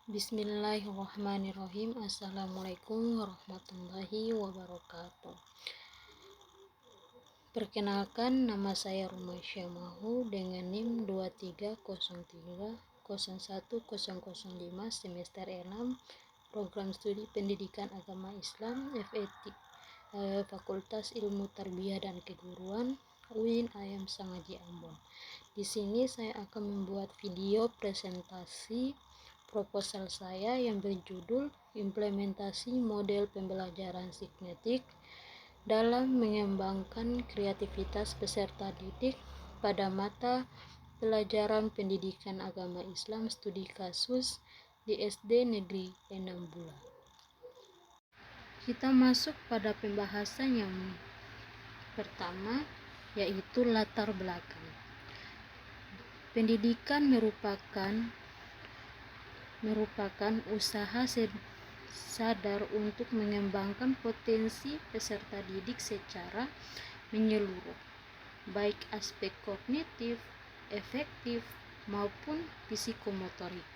Bismillahirrahmanirrahim. Assalamualaikum warahmatullahi wabarakatuh. Perkenalkan, nama saya Rumaisya Mahu dengan NIM 2303010005 semester 6 Program Studi Pendidikan Agama Islam FET Fakultas Ilmu Tarbiyah dan Keguruan UIN IAM Sangaji Ambon. Di sini saya akan membuat video presentasi proposal saya yang berjudul Implementasi Model Pembelajaran Sintetik dalam mengembangkan kreativitas peserta didik pada mata pelajaran pendidikan agama Islam studi kasus di SD Negeri 6 Bulan. Kita masuk pada pembahasan yang pertama, yaitu latar belakang. Pendidikan merupakan usaha sadar untuk mengembangkan potensi peserta didik secara menyeluruh, baik aspek kognitif, efektif, maupun psikomotorik.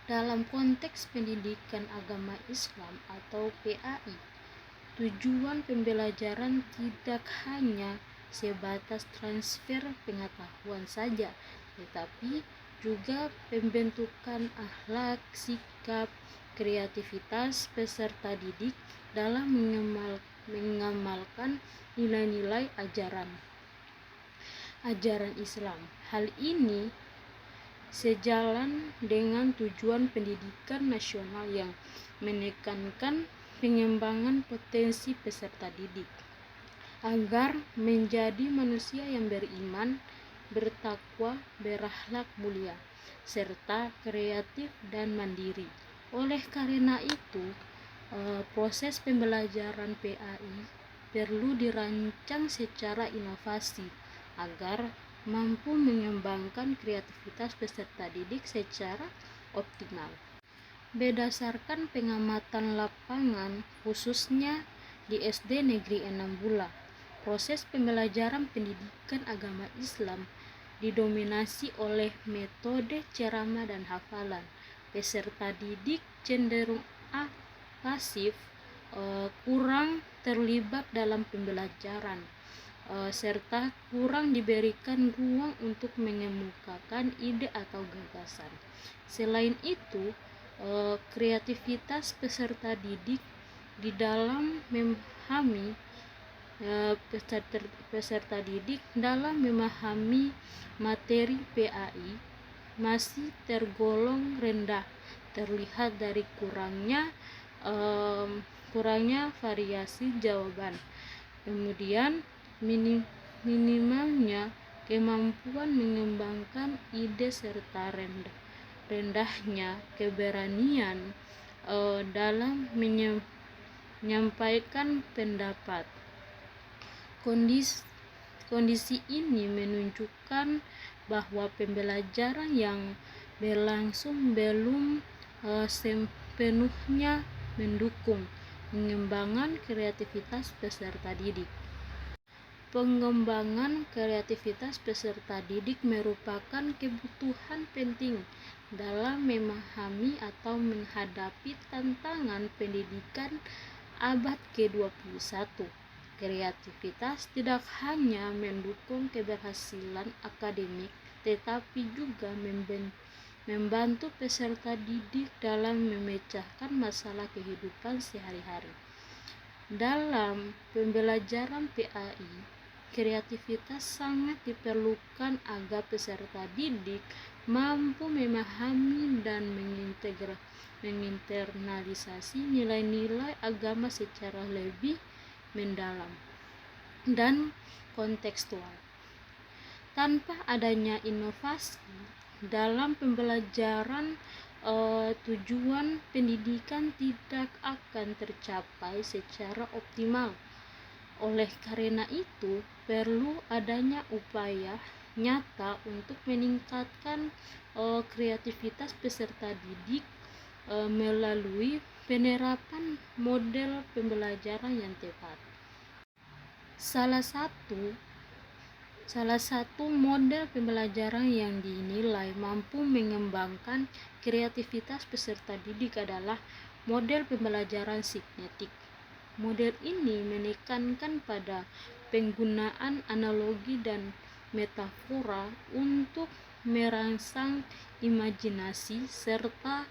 Dalam konteks pendidikan agama Islam atau PAI, tujuan pembelajaran tidak hanya sebatas transfer pengetahuan saja, tetapi juga pembentukan akhlak, sikap, kreativitas peserta didik dalam mengamalkan nilai-nilai ajaran Islam. Hal ini sejalan dengan tujuan pendidikan nasional yang menekankan pengembangan potensi peserta didik agar menjadi manusia yang beriman, bertakwa, berakhlak mulia, serta kreatif dan mandiri. Oleh karena itu, proses pembelajaran PAI perlu dirancang secara inovasi agar mampu mengembangkan kreativitas peserta didik secara optimal. Berdasarkan pengamatan lapangan, khususnya di SD Negeri 6 Bulan, proses pembelajaran pendidikan agama Islam didominasi oleh metode ceramah dan hafalan. Peserta didik cenderung pasif, kurang terlibat dalam pembelajaran, serta kurang diberikan ruang untuk mengemukakan ide atau gagasan. Selain itu, kreativitas peserta didik di dalam memahami materi PAI masih tergolong rendah, terlihat dari kurangnya variasi jawaban, kemudian minimalnya kemampuan mengembangkan ide serta rendahnya keberanian dalam menyampaikan pendapat. Kondisi ini menunjukkan bahwa pembelajaran yang berlangsung belum sepenuhnya mendukung pengembangan kreativitas peserta didik. Pengembangan kreativitas peserta didik merupakan kebutuhan penting dalam memahami atau menghadapi tantangan pendidikan abad ke-21. Kreativitas tidak hanya mendukung keberhasilan akademik, tetapi juga membantu peserta didik dalam memecahkan masalah kehidupan sehari-hari. Dalam pembelajaran PAI, kreativitas sangat diperlukan agar peserta didik mampu memahami dan menginternalisasi nilai-nilai agama secara lebih mendalam dan kontekstual. Tanpa adanya inovasi dalam pembelajaran, tujuan pendidikan tidak akan tercapai secara optimal. Oleh karena itu, perlu adanya upaya nyata untuk meningkatkan kreativitas peserta didik melalui penerapan model pembelajaran yang tepat. Salah satu Salah satu model pembelajaran yang dinilai mampu mengembangkan kreativitas peserta didik adalah model pembelajaran signetik. Model ini menekankan pada penggunaan analogi dan metafora untuk merangsang imajinasi serta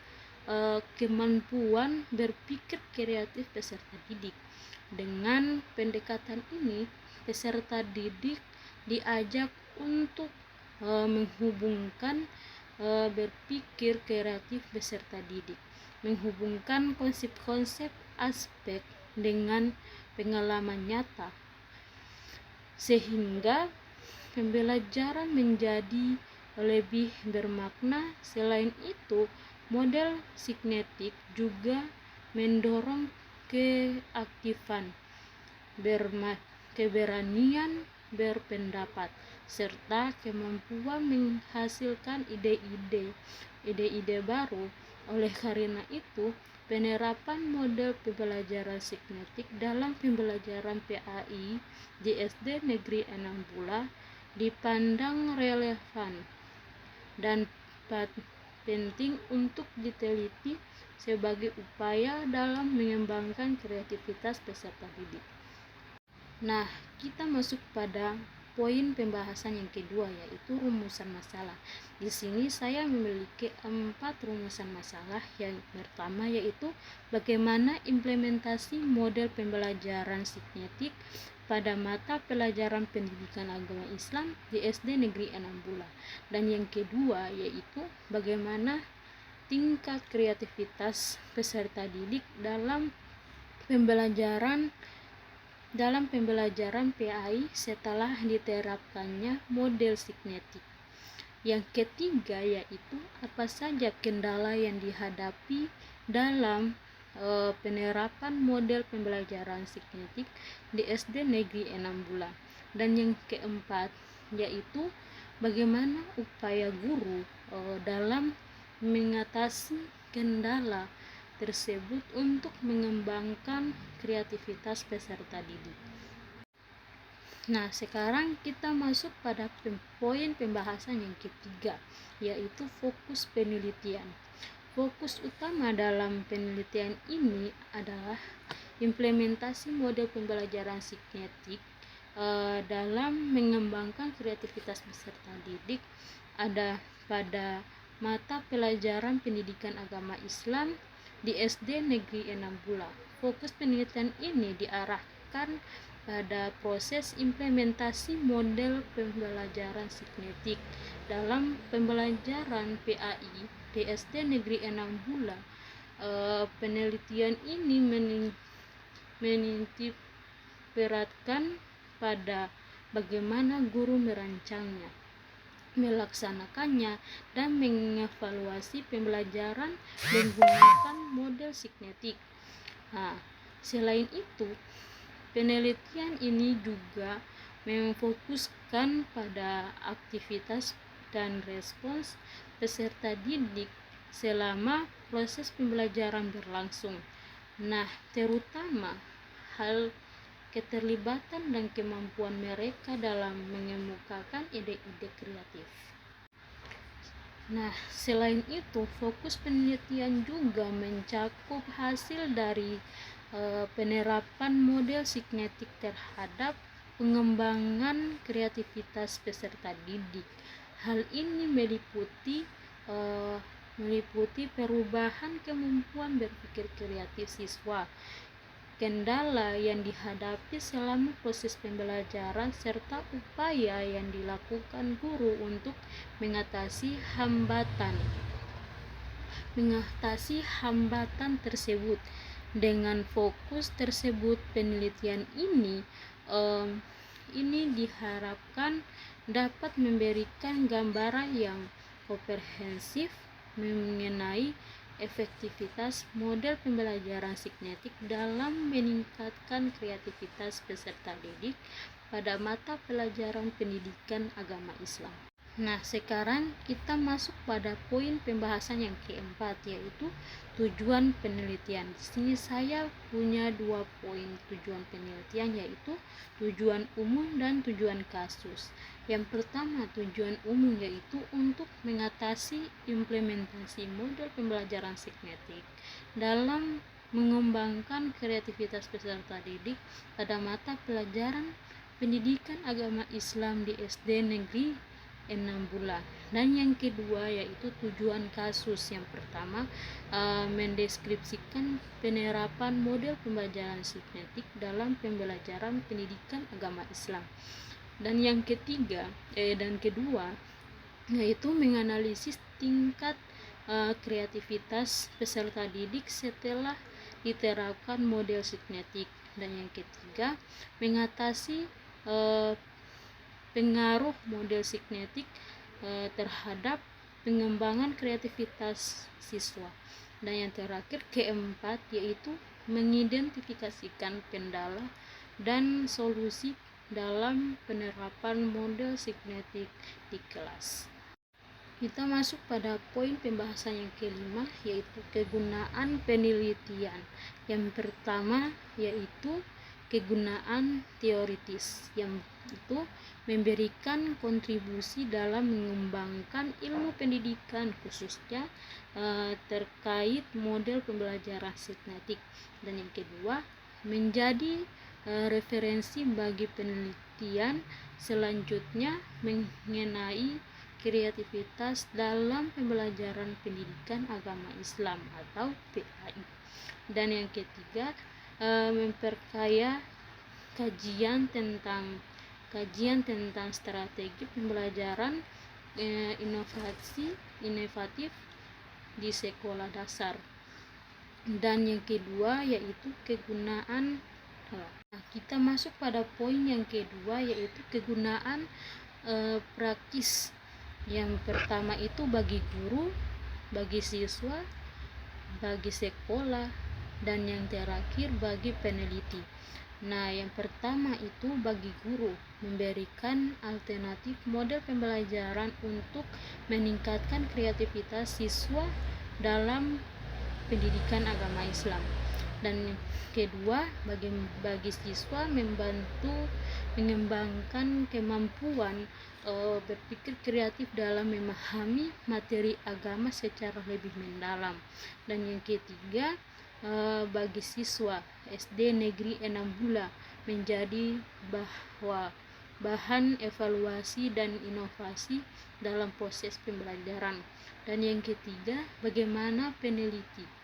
kemampuan berpikir kreatif peserta didik. Dengan pendekatan ini, peserta didik diajak untuk menghubungkan berpikir kreatif peserta didik, menghubungkan konsep-konsep aspek dengan pengalaman nyata, sehingga pembelajaran menjadi lebih bermakna. Selain itu, model signetik juga mendorong keaktifan, keberanian berpendapat, serta kemampuan menghasilkan ide-ide baru. Oleh karena itu, penerapan model pembelajaran signetik dalam pembelajaran PAI di SD Negeri 6 Bula dipandang relevan dan penting untuk diteliti sebagai upaya dalam mengembangkan kreativitas peserta didik. Nah, kita masuk pada poin pembahasan yang kedua, yaitu rumusan masalah. Di sini saya memiliki 4 rumusan masalah. Yang pertama yaitu bagaimana implementasi model pembelajaran signetik pada mata pelajaran pendidikan agama Islam di SD Negeri 6 Bula. Dan yang kedua yaitu bagaimana tingkat kreativitas peserta didik dalam pembelajaran PAI setelah diterapkannya model signetik. Yang ketiga yaitu apa saja kendala yang dihadapi dalam penerapan model pembelajaran signetik di SD Negeri 6 Bula. Dan yang keempat yaitu bagaimana upaya guru dalam mengatasi kendala tersebut untuk mengembangkan kreativitas peserta didik. Nah, sekarang kita masuk pada poin pembahasan yang ketiga, yaitu fokus penelitian. Fokus utama dalam penelitian ini adalah implementasi model pembelajaran signetik dalam mengembangkan kreativitas peserta didik ada pada mata pelajaran pendidikan agama Islam di SD Negeri 6 Bula. Fokus penelitian ini diarahkan pada proses implementasi model pembelajaran signetik dalam pembelajaran PAI di SD Negeri 6 Bula. Penelitian ini menitik beratkan pada bagaimana guru merancangnya, melaksanakannya, dan mengevaluasi pembelajaran menggunakan model signetik. Nah, selain itu, penelitian ini juga memfokuskan pada aktivitas dan respons peserta didik selama proses pembelajaran berlangsung. Nah, terutama hal keterlibatan dan kemampuan mereka dalam mengemukakan ide-ide kreatif. Nah, selain itu, fokus penelitian juga mencakup hasil dari penerapan model signetik terhadap pengembangan kreativitas peserta didik. Hal ini meliputi perubahan kemampuan berpikir kreatif siswa, kendala yang dihadapi selama proses pembelajaran, serta upaya yang dilakukan guru untuk mengatasi hambatan tersebut. Dengan fokus tersebut, penelitian ini diharapkan dapat memberikan gambaran yang komprehensif mengenai efektivitas model pembelajaran signetik dalam meningkatkan kreativitas peserta didik pada mata pelajaran pendidikan agama Islam. Nah, sekarang kita masuk pada poin pembahasan yang keempat, yaitu tujuan penelitian. Di sini saya punya 2 poin tujuan penelitian, yaitu tujuan umum dan tujuan kasus. Yang pertama, tujuan umum yaitu untuk mengatasi implementasi model pembelajaran signetik dalam mengembangkan kreativitas peserta didik pada mata pelajaran pendidikan agama Islam di SD negeri 6 bulan. Dan yang kedua yaitu tujuan kasus. Yang pertama, mendeskripsikan penerapan model pembelajaran signetik dalam pembelajaran pendidikan agama Islam. Dan yang ketiga dan kedua yaitu menganalisis tingkat kreativitas peserta didik setelah diterapkan model signetik. Dan yang ketiga, mengatasi pengaruh model signetik terhadap pengembangan kreativitas siswa. Dan yang terakhir, keempat, yaitu mengidentifikasikan kendala dan solusi dalam penerapan model signetik di kelas. Kita masuk pada poin pembahasan yang kelima, yaitu kegunaan penelitian. Yang pertama yaitu kegunaan teoritis, yang itu memberikan kontribusi dalam mengembangkan ilmu pendidikan khususnya terkait model pembelajaran signetik. Dan yang kedua, menjadi referensi bagi penelitian selanjutnya mengenai kreativitas dalam pembelajaran pendidikan agama Islam atau PAI. Dan yang ketiga, memperkaya kajian tentang strategi pembelajaran inovatif di sekolah dasar. Dan yang kedua yaitu kegunaan. Nah, kita masuk pada poin yang kedua yaitu kegunaan praktis. Yang pertama itu bagi guru, bagi siswa, bagi sekolah, dan yang terakhir bagi peneliti. Nah, yang pertama itu bagi guru, memberikan alternatif model pembelajaran untuk meningkatkan kreativitas siswa dalam pendidikan agama Islam. Dan kedua, bagi siswa membantu mengembangkan kemampuan berpikir kreatif dalam memahami materi agama secara lebih mendalam. Dan yang ketiga, bagi siswa SD negeri 6 bulan menjadi bahan evaluasi dan inovasi dalam proses pembelajaran. Dan yang ketiga, bagaimana peneliti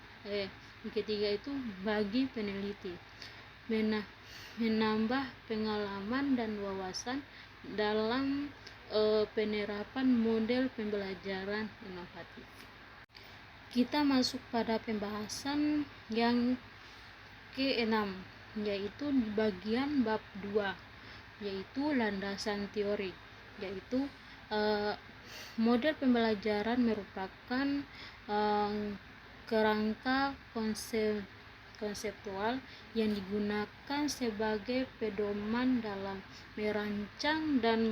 yang ketiga itu bagi peneliti menambah pengalaman dan wawasan dalam penerapan model pembelajaran inovatif. Kita masuk pada pembahasan yang ke-6, yaitu bagian bab 2, yaitu landasan teori, yaitu model pembelajaran merupakan kerangka konseptual yang digunakan sebagai pedoman dalam merancang dan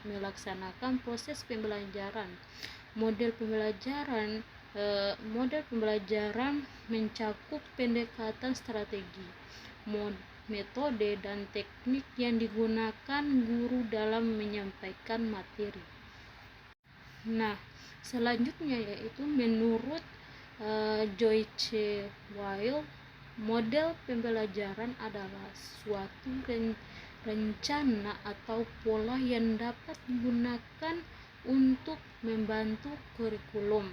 melaksanakan proses pembelajaran. Model pembelajaran mencakup pendekatan strategi, metode, dan teknik yang digunakan guru dalam menyampaikan materi. Nah, selanjutnya yaitu menurut Joyce Weil, model pembelajaran adalah suatu rencana atau pola yang dapat digunakan untuk membantu kurikulum,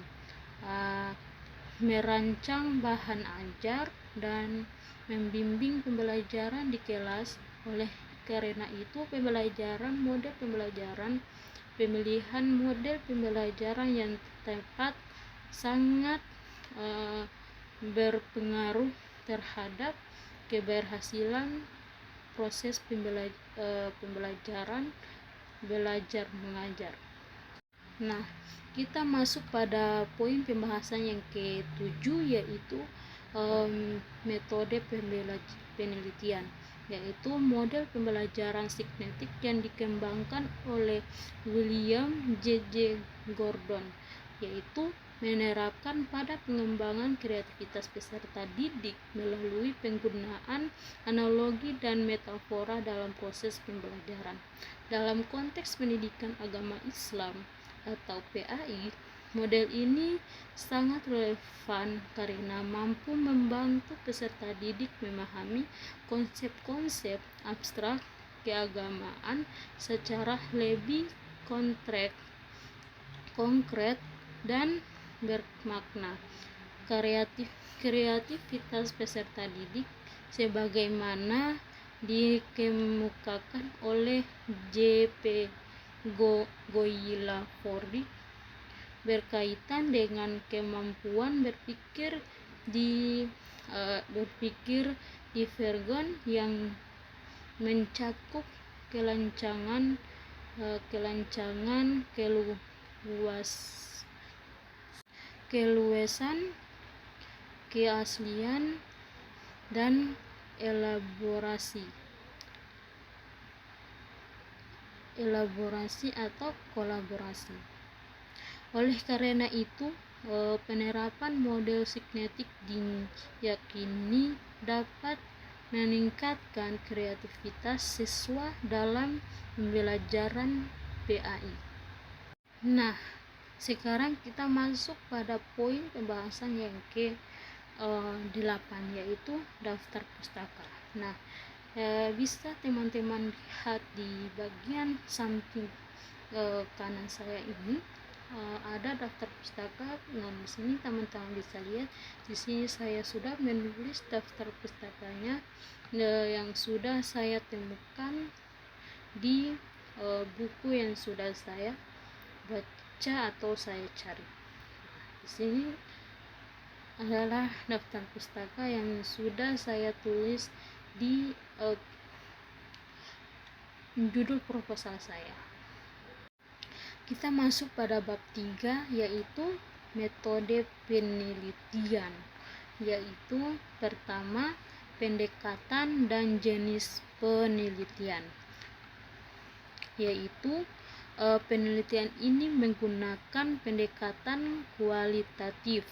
merancang bahan ajar, dan membimbing pembelajaran di kelas. Oleh karena itu, pemilihan model pembelajaran yang tepat sangat berpengaruh terhadap keberhasilan proses pembelajaran belajar mengajar. Nah, kita masuk pada poin pembahasan yang ke-7, yaitu metode penelitian, yaitu model pembelajaran signetik yang dikembangkan oleh William J.J. Gordon, yaitu menerapkan pada pengembangan kreativitas peserta didik melalui penggunaan analogi dan metafora dalam proses pembelajaran. Dalam konteks pendidikan agama Islam atau PAI, model ini sangat relevan karena mampu membantu peserta didik memahami konsep-konsep abstrak keagamaan secara lebih konkret dan bermakna. Kreativitas peserta didik sebagaimana dikemukakan oleh J.P. Goyilafordi berkaitan dengan kemampuan berpikir divergen yang mencakup kelancangan, keluasan, keaslian, dan elaborasi atau kolaborasi. Oleh karena itu, penerapan model signetik diyakini dapat meningkatkan kreativitas siswa dalam pembelajaran PAI. Nah, sekarang kita masuk pada poin pembahasan yang ke-8, yaitu daftar pustaka. Nah, bisa teman-teman lihat di bagian samping kanan saya ini ada daftar pustaka. Nah, di sini teman-teman bisa lihat, di sini saya sudah menulis daftar pustakanya yang sudah saya temukan di buku yang sudah saya baca atau saya cari. Di sini adalah daftar pustaka yang sudah saya tulis di judul proposal saya. Kita masuk pada bab 3, yaitu metode penelitian, yaitu pertama, pendekatan dan jenis penelitian, yaitu penelitian ini menggunakan pendekatan kualitatif,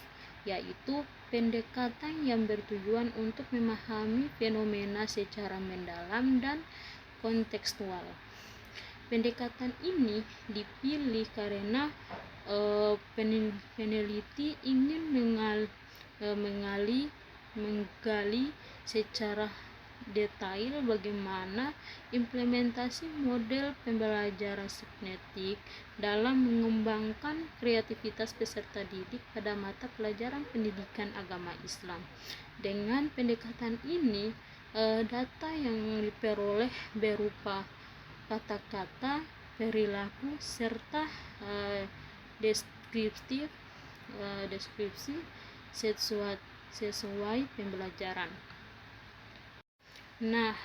yaitu pendekatan yang bertujuan untuk memahami fenomena secara mendalam dan kontekstual. Pendekatan ini dipilih karena peneliti ingin menggali secara detail bagaimana implementasi model pembelajaran signetik dalam mengembangkan kreativitas peserta didik pada mata pelajaran pendidikan agama Islam. Dengan pendekatan ini, data yang diperoleh berupa kata-kata, perilaku, serta deskripsi sesuai pembelajaran. Nah,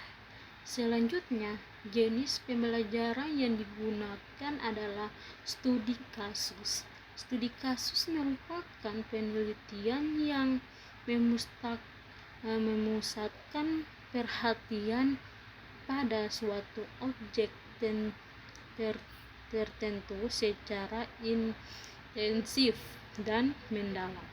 selanjutnya jenis pembelajaran yang digunakan adalah studi kasus. Studi kasus merupakan penelitian yang memusatkan perhatian pada suatu objek tertentu secara intensif dan mendalam.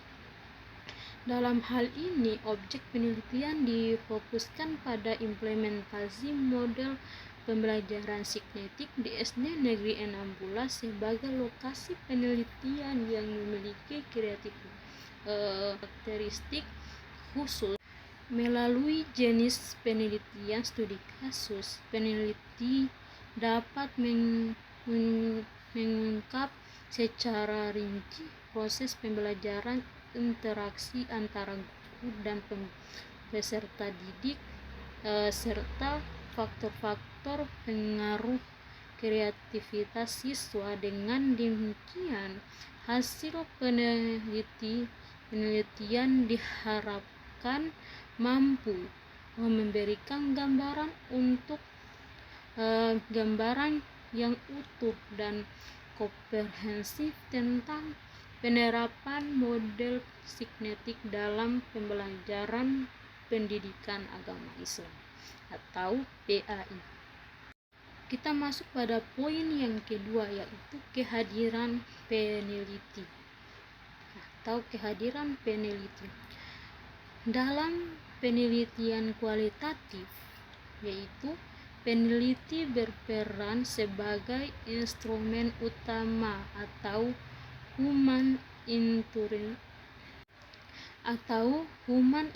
Dalam hal ini, objek penelitian difokuskan pada implementasi model pembelajaran signetik di SD Negeri 16 sebagai lokasi penelitian yang memiliki karakteristik khusus. Melalui jenis penelitian studi kasus, peneliti dapat mengungkap secara rinci proses pembelajaran, interaksi antara guru dan peserta didik, serta faktor-faktor pengaruh kreativitas siswa. Dengan demikian, hasil penelitian diharapkan mampu memberikan gambaran yang utuh dan komprehensif tentang penerapan model signetik dalam pembelajaran pendidikan agama Islam atau PAI. Kita masuk pada poin yang kedua, yaitu kehadiran peneliti. atau kehadiran peneliti. Dalam penelitian kualitatif, yaitu peneliti berperan sebagai instrumen utama atau human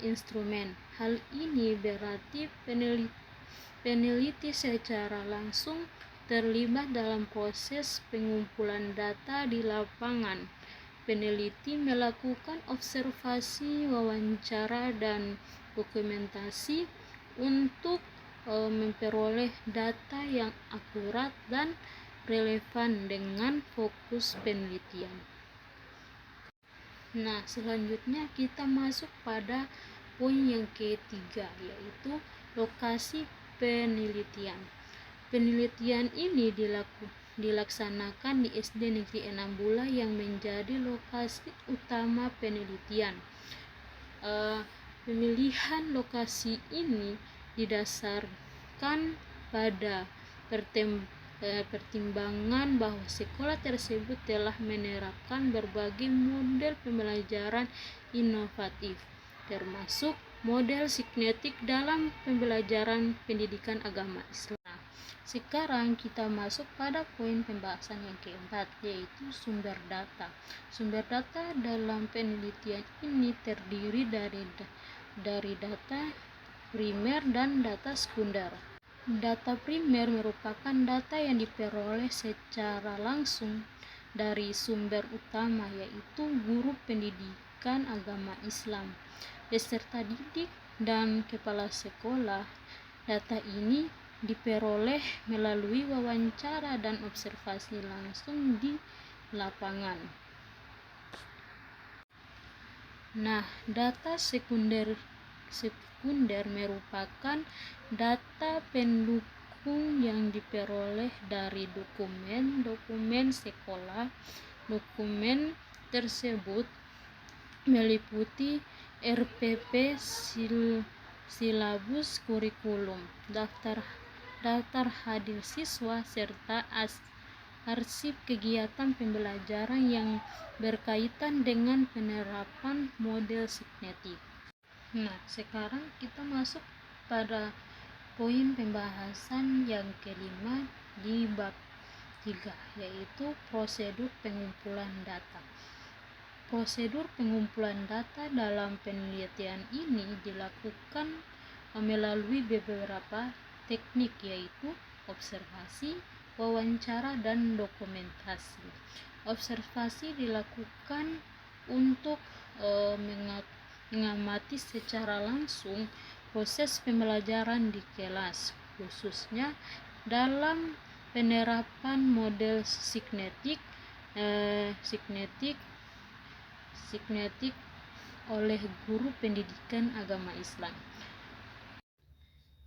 instrumen. Hal ini berarti peneliti secara langsung terlibat dalam proses pengumpulan data di lapangan. Peneliti melakukan observasi, wawancara, dan dokumentasi untuk memperoleh data yang akurat dan relevan dengan fokus penelitian. Nah, selanjutnya kita masuk pada poin yang ketiga, yaitu lokasi penelitian. Penelitian ini dilaksanakan di SD Negeri 6 Bula yang menjadi lokasi utama penelitian. Pemilihan lokasi ini didasarkan pada pertimbangan bahwa sekolah tersebut telah menerapkan berbagai model pembelajaran inovatif, termasuk model signetik dalam pembelajaran pendidikan agama Islam. Sekarang kita masuk pada poin pembahasan yang keempat, yaitu sumber data. Sumber data dalam penelitian ini terdiri dari data primer dan data sekunder. Data primer merupakan data yang diperoleh secara langsung dari sumber utama, yaitu guru pendidikan agama Islam, peserta didik, dan kepala sekolah. Data ini diperoleh melalui wawancara dan observasi langsung di lapangan. Nah, data sekunder merupakan data pendukung yang diperoleh dari dokumen sekolah. Dokumen tersebut meliputi RPP, silabus kurikulum, daftar hadir siswa, serta arsip kegiatan pembelajaran yang berkaitan dengan penerapan model signetik. Nah, sekarang kita masuk pada poin pembahasan yang kelima di bab 3, yaitu prosedur pengumpulan data. Prosedur pengumpulan data dalam penelitian ini dilakukan melalui beberapa teknik, yaitu observasi, wawancara, dan dokumentasi. Observasi dilakukan untuk mengamati secara langsung proses pembelajaran di kelas, khususnya dalam penerapan model signetik oleh guru pendidikan agama Islam.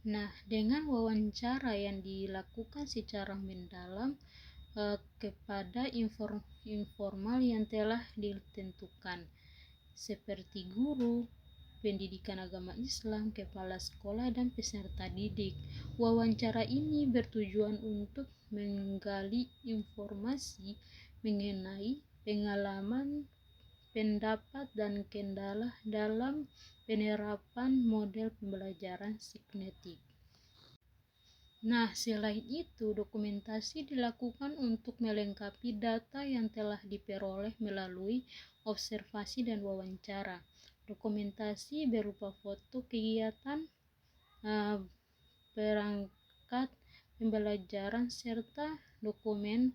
Nah, dengan wawancara yang dilakukan secara mendalam kepada informal yang telah ditentukan, seperti guru pendidikan agama Islam, kepala sekolah, dan peserta didik. Wawancara ini bertujuan untuk menggali informasi mengenai pengalaman, pendapat, dan kendala dalam penerapan model pembelajaran signetik. Nah, selain itu, dokumentasi dilakukan untuk melengkapi data yang telah diperoleh melalui observasi dan wawancara. Dokumentasi berupa foto kegiatan, perangkat pembelajaran, serta dokumen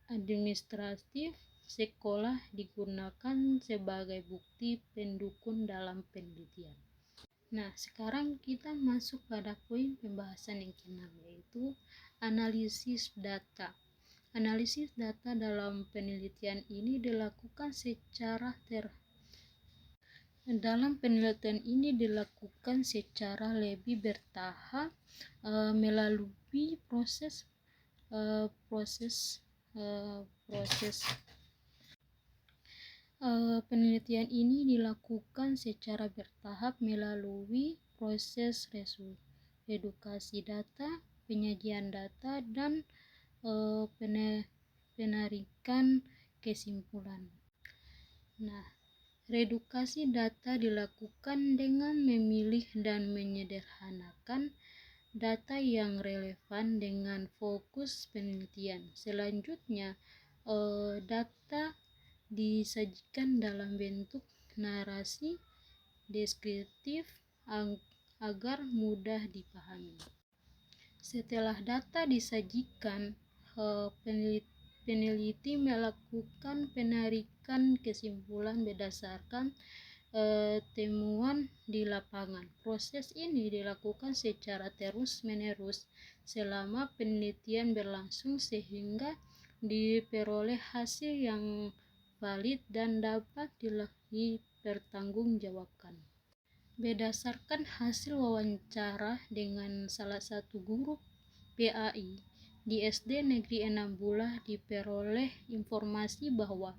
administratif sekolah digunakan sebagai bukti pendukung dalam penelitian. Nah, sekarang kita masuk pada poin pembahasan yang keenam, yaitu analisis data. Analisis data dalam penelitian ini dilakukan secara lebih bertahap melalui proses penelitian ini dilakukan secara bertahap melalui proses edukasi data, penyajian data, dan penarikan kesimpulan. Nah, redukasi data dilakukan dengan memilih dan menyederhanakan data yang relevan dengan fokus penelitian. Selanjutnya, data disajikan dalam bentuk narasi deskriptif agar mudah dipahami. Setelah data disajikan, peneliti melakukan penarikan kesimpulan berdasarkan temuan di lapangan. Proses ini dilakukan secara terus-menerus selama penelitian berlangsung sehingga diperoleh hasil yang valid dan dapat dipertanggungjawabkan. Berdasarkan hasil wawancara dengan salah satu guru PAI di SD Negeri 6 Bulah, diperoleh informasi bahwa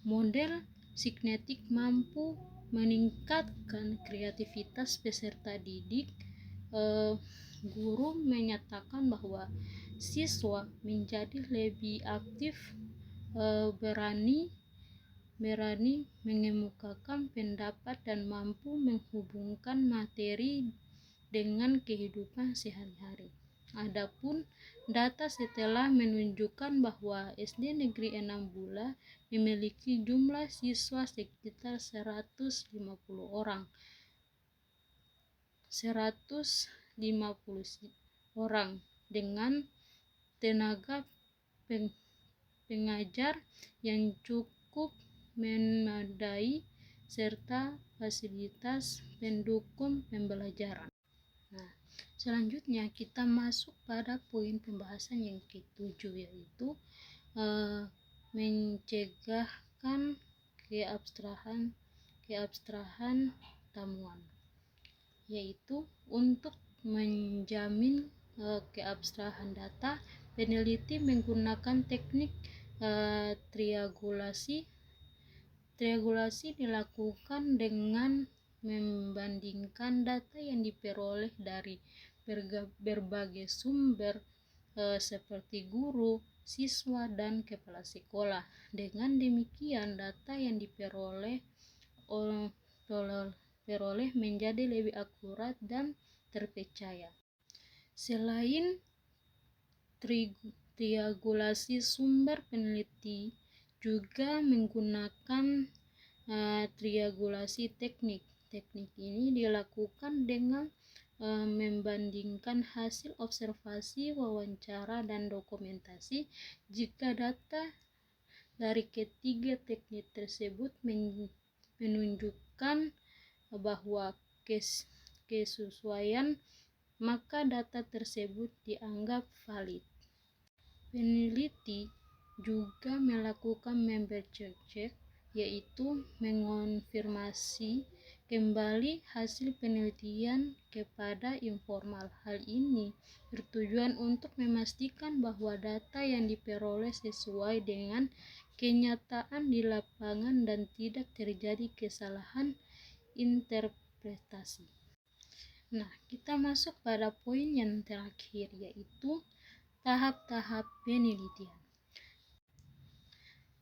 model signetik mampu meningkatkan kreativitas peserta didik. Guru menyatakan bahwa siswa menjadi lebih aktif, berani mengemukakan pendapat dan mampu menghubungkan materi dengan kehidupan sehari-hari. Adapun data setelah menunjukkan bahwa SD Negeri 6 Bulah memiliki jumlah siswa sekitar 150 orang dengan tenaga pengajar yang cukup memadai serta fasilitas pendukung pembelajaran. Nah, selanjutnya kita masuk pada poin pembahasan yang ke-7, yaitu mencegahkan keabstrahan temuan, yaitu untuk menjamin keabstrahan data, peneliti menggunakan teknik triangulasi. Triangulasi dilakukan dengan membandingkan data yang diperoleh dari berbagai sumber seperti guru, siswa, dan kepala sekolah. Dengan demikian, data yang diperoleh menjadi lebih akurat dan terpercaya. Selain triangulasi, sumber peneliti juga menggunakan triangulasi teknik. Teknik ini dilakukan dengan membandingkan hasil observasi, wawancara, dan dokumentasi. Jika data dari ketiga teknik tersebut menunjukkan bahwa kesesuaian, maka data tersebut dianggap valid. Peneliti juga melakukan member check, yaitu mengonfirmasi kembali hasil penelitian kepada informal. Hal ini bertujuan untuk memastikan bahwa data yang diperoleh sesuai dengan kenyataan di lapangan dan tidak terjadi kesalahan interpretasi. Nah, kita masuk pada poin yang terakhir, yaitu tahap-tahap penelitian.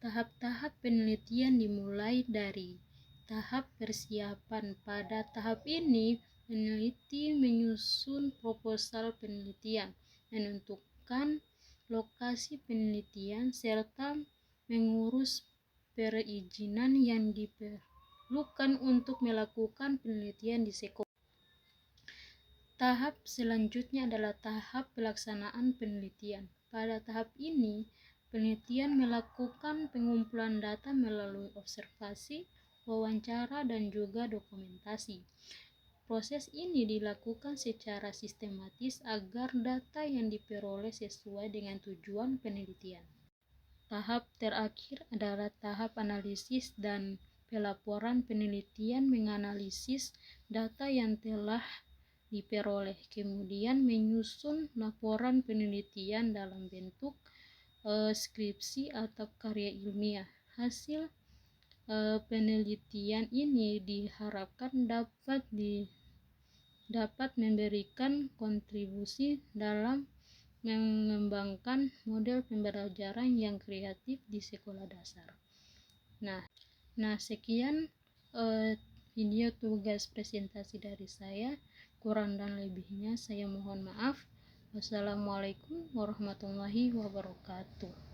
Tahap-tahap penelitian dimulai dari tahap persiapan. Pada tahap ini, peneliti menyusun proposal penelitian, menentukan lokasi penelitian, serta mengurus perizinan yang diperlukan untuk melakukan penelitian di sekolah. Tahap selanjutnya adalah tahap pelaksanaan penelitian. Pada tahap ini, penelitian melakukan pengumpulan data melalui observasi, wawancara, dan juga dokumentasi. Proses ini dilakukan secara sistematis agar data yang diperoleh sesuai dengan tujuan penelitian. Tahap terakhir adalah tahap analisis dan pelaporan. Penelitian menganalisis data yang telah diperoleh, kemudian menyusun laporan penelitian dalam bentuk skripsi atau karya ilmiah. Hasil penelitian ini diharapkan dapat memberikan kontribusi dalam mengembangkan model pembelajaran yang kreatif di sekolah dasar. Nah, Nah, sekian video tugas presentasi dari saya. Kurang dan lebihnya saya mohon maaf. Wassalamualaikum warahmatullahi wabarakatuh.